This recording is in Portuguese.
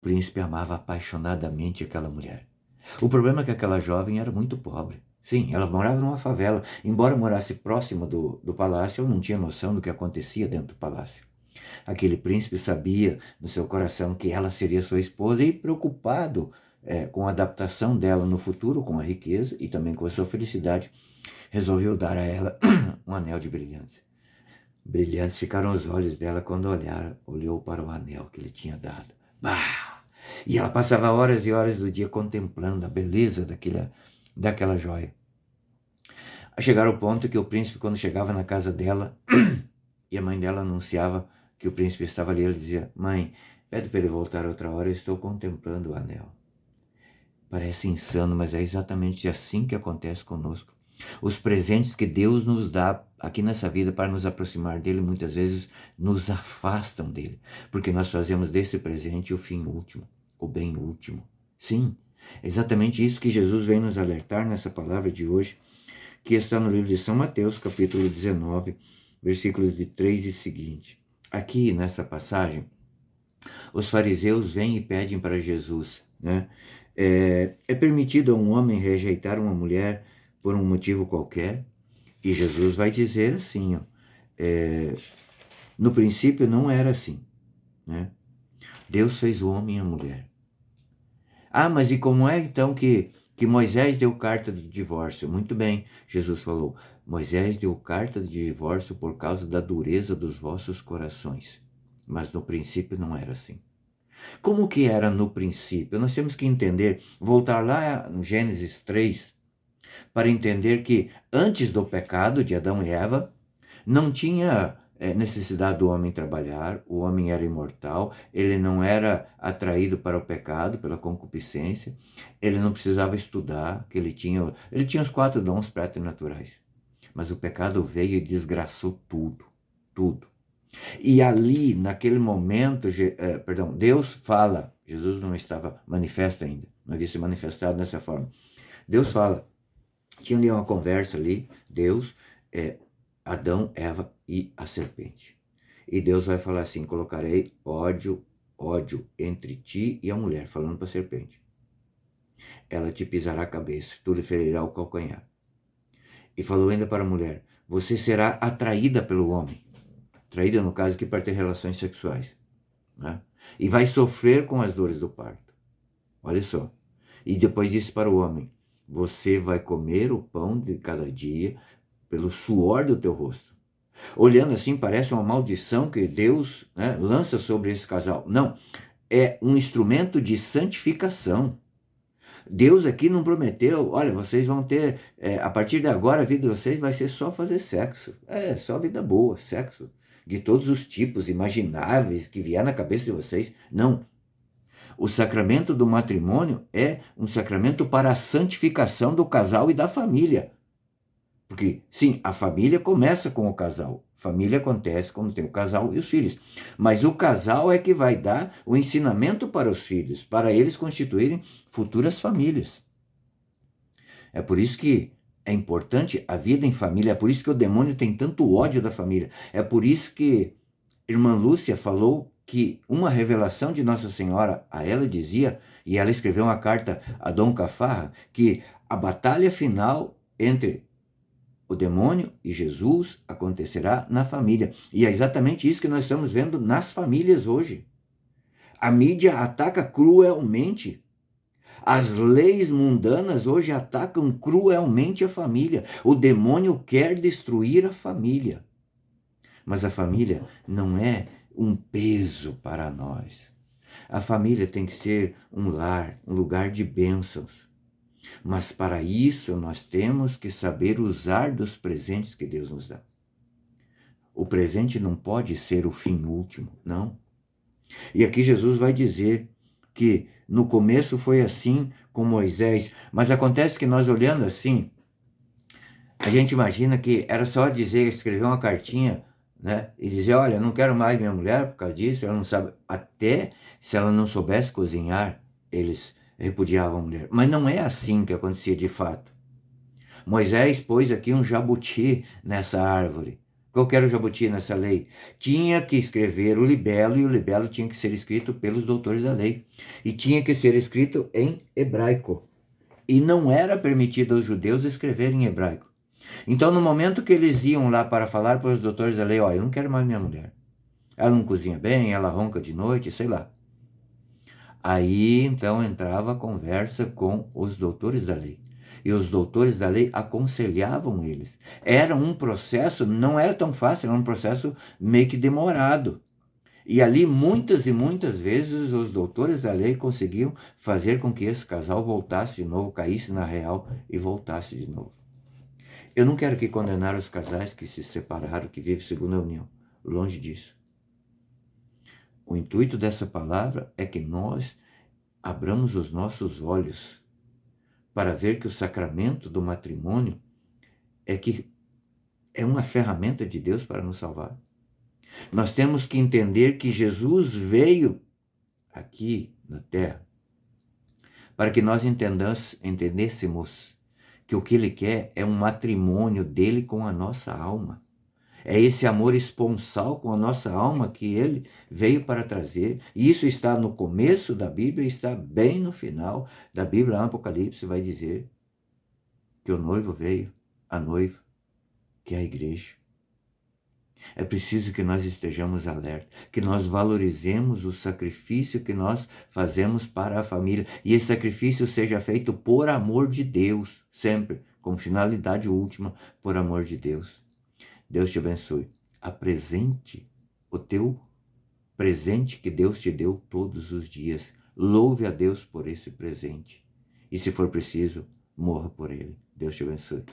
O príncipe amava apaixonadamente aquela mulher. O problema é que aquela jovem era muito pobre. Sim, ela morava numa favela. Embora morasse próximo do palácio, ela não tinha noção do que acontecia dentro do palácio. Aquele príncipe sabia no seu coração que ela seria sua esposa e preocupado com a adaptação dela no futuro, com a riqueza e também com a sua felicidade, resolveu dar a ela um anel de brilhantes. Brilhantes ficaram os olhos dela quando olhou para o anel que ele tinha dado. Bah! E ela passava horas e horas do dia contemplando a beleza daquela joia. A chegar ao ponto que o príncipe, quando chegava na casa dela, e a mãe dela anunciava que o príncipe estava ali, ele dizia: mãe, pede para ele voltar outra hora, eu estou contemplando o anel. Parece insano, mas é exatamente assim que acontece conosco. Os presentes que Deus nos dá aqui nessa vida para nos aproximar dele, muitas vezes nos afastam dele, porque nós fazemos desse presente o fim último, o bem último. Sim, é exatamente isso que Jesus vem nos alertar nessa palavra de hoje, que está no livro de São Mateus, capítulo 19, versículos de 3 e seguinte. Aqui nessa passagem, os fariseus vêm e pedem para Jesus, né? É permitido a um homem rejeitar uma mulher por um motivo qualquer? E Jesus vai dizer assim, ó, no princípio não era assim, né? Deus fez o homem e a mulher. Ah, mas e como é então que Moisés deu carta de divórcio? Muito bem, Jesus falou, Moisés deu carta de divórcio por causa da dureza dos vossos corações. Mas no princípio não era assim. Como que era no princípio? Nós temos que entender, voltar lá no Gênesis 3, para entender que antes do pecado de Adão e Eva, não tinha necessidade do homem trabalhar, o homem era imortal, ele não era atraído para o pecado, pela concupiscência, ele não precisava estudar, que ele tinha os 4 dons preternaturais. Mas o pecado veio e desgraçou tudo, tudo. E ali, naquele momento, Deus fala, Jesus não estava manifesto ainda, não havia se manifestado dessa forma. Deus fala, tinha ali uma conversa ali, Deus, Adão, Eva e a serpente. E Deus vai falar assim, colocarei ódio entre ti e a mulher, falando para a serpente. Ela te pisará a cabeça, tu lhe ferirá o calcanhar. E falou ainda para a mulher, você será atraída pelo homem. Atraída, no caso, aqui para ter relações sexuais. Né? E vai sofrer com as dores do parto. Olha só. E depois disse para o homem, você vai comer o pão de cada dia pelo suor do teu rosto. Olhando assim, parece uma maldição que Deus, né, lança sobre esse casal. Não, é um instrumento de santificação. Deus aqui não prometeu, olha, vocês vão ter, a partir de agora a vida de vocês vai ser só fazer sexo. Só vida boa, sexo. De todos os tipos imagináveis que vier na cabeça de vocês. Não. O sacramento do matrimônio é um sacramento para a santificação do casal e da família. Porque, sim, a família começa com o casal. Família acontece quando tem o casal e os filhos. Mas o casal é que vai dar o ensinamento para os filhos, para eles constituírem futuras famílias. É por isso que é importante a vida em família, é por isso que o demônio tem tanto ódio da família. É por isso que irmã Lúcia falou que uma revelação de Nossa Senhora a ela dizia, e ela escreveu uma carta a Dom Cafarra, que a batalha final entre o demônio e Jesus acontecerá na família. E é exatamente isso que nós estamos vendo nas famílias hoje. A mídia ataca cruelmente. As leis mundanas hoje atacam cruelmente a família. O demônio quer destruir a família. Mas a família não é um peso para nós. A família tem que ser um lar, um lugar de bênçãos. Mas para isso nós temos que saber usar dos presentes que Deus nos dá. O presente não pode ser o fim último, não. E aqui Jesus vai dizer que no começo foi assim com Moisés, mas acontece que nós olhando assim, a gente imagina que era só dizer, escrever uma cartinha, né, e dizer, olha, eu não quero mais minha mulher por causa disso, ela não sabe, até se ela não soubesse cozinhar, eles repudiavam a mulher. Mas não é assim que acontecia de fato. Moisés pôs aqui um jabuti nessa árvore, Qual que era o jabuti nessa lei? Tinha que escrever o libelo, e o libelo tinha que ser escrito pelos doutores da lei. E tinha que ser escrito em hebraico. E não era permitido aos judeus escreverem em hebraico. Então, no momento que eles iam lá para falar para os doutores da lei, ó, eu não quero mais minha mulher. Ela não cozinha bem, ela ronca de noite, sei lá. Aí, então, entrava a conversa com os doutores da lei. E os doutores da lei aconselhavam eles. Era um processo, não era tão fácil, era um processo meio que demorado. E ali, muitas e muitas vezes, os doutores da lei conseguiam fazer com que esse casal voltasse de novo, caísse na real e voltasse de novo. Eu não quero aqui condenar os casais que se separaram, que vivem segundo a união. Longe disso. O intuito dessa palavra é que nós abramos os nossos olhos para ver que o sacramento do matrimônio é uma ferramenta de Deus para nos salvar. Nós temos que entender que Jesus veio aqui na terra para que nós entendêssemos que o que ele quer é um matrimônio dele com a nossa alma. É esse amor esponsal com a nossa alma que ele veio para trazer. E isso está no começo da Bíblia e está bem no final da Bíblia. Lá no Apocalipse vai dizer que o noivo veio, a noiva, que é a igreja. É preciso que nós estejamos alerta, que nós valorizemos o sacrifício que nós fazemos para a família. E esse sacrifício seja feito por amor de Deus, sempre, como finalidade última, por amor de Deus. Deus te abençoe. Apresente o teu presente que Deus te deu todos os dias. Louve a Deus por esse presente. E se for preciso, morra por ele. Deus te abençoe.